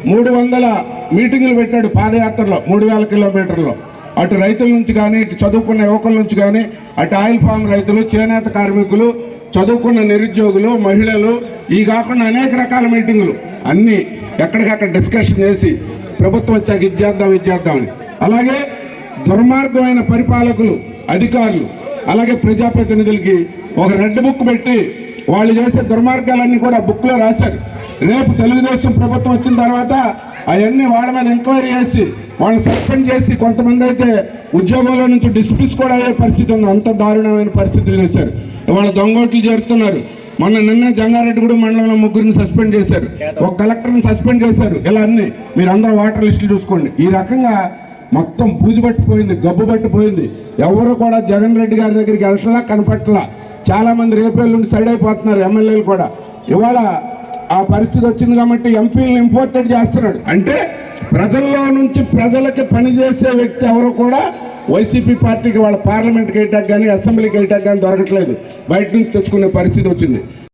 300 మీటింగులు పెట్టాడు పాదయాత్రలో 3000 కిలోమీటర్లో. అటు రైతుల నుంచి కానీ, ఇటు చదువుకున్న యువకుల నుంచి కానీ, అటు ఆయిల్ ఫామ్ రైతులు, చేనేత కార్మికులు, చదువుకున్న నిరుద్యోగులు, మహిళలు, ఈ కాకుండా అనేక రకాల మీటింగులు అన్నీ ఎక్కడికక్కడ డిస్కషన్ చేసి ప్రభుత్వం వచ్చాక ఇచ్చేద్దామని. అలాగే దుర్మార్గమైన పరిపాలకులు, అధికారులు, అలాగే ప్రజాప్రతినిధులకి ఒక రెడ్ బుక్ పెట్టి వాళ్ళు చేసే దుర్మార్గాలన్నీ కూడా బుక్లో రాశారు. రేపు తెలుగుదేశం ప్రభుత్వం వచ్చిన తర్వాత అవన్నీ వాళ్ళ మీద ఎంక్వైరీ చేసి వాళ్ళని సస్పెండ్ చేసి, కొంతమంది అయితే ఉద్యోగంలో నుంచి డిస్మిస్ కూడా అయ్యే పరిస్థితి ఉంది. అంత దారుణమైన పరిస్థితులు చేశారు. వాళ్ళ దొంగోట్లు చేరుతున్నారు. నిన్న జంగారెడ్డిగూడెం మండలంలో 3 సస్పెండ్ చేశారు, ఒక కలెక్టర్ని సస్పెండ్ చేశారు. ఇలా అన్ని మీరు అందరూ వాటర్ లిస్టులు చూసుకోండి. ఈ రకంగా మొత్తం బూజు పట్టిపోయింది, గబ్బు పట్టిపోయింది. ఎవరు కూడా జగన్ రెడ్డి గారి దగ్గరికి వెళ్ళట్లా, కనపట్లా. చాలామంది రేపేళ్ళ నుండి సైడ్ అయిపోతున్నారు, ఎమ్మెల్యేలు కూడా. ఇవాళ ఆ పరిస్థితి వచ్చింది కాబట్టి ఎంపీలను ఇంపోర్టెడ్ చేస్తున్నాడు. అంటే ప్రజల్లో నుంచి ప్రజలకి పనిచేసే వ్యక్తి ఎవరు కూడా వైసీపీ పార్టీకి వాళ్ళ పార్లమెంట్కి వేయటానికి కానీ, అసెంబ్లీకి వేయటానికి కానీ దొరకట్లేదు. బయట నుంచి తెచ్చుకునే పరిస్థితి వచ్చింది.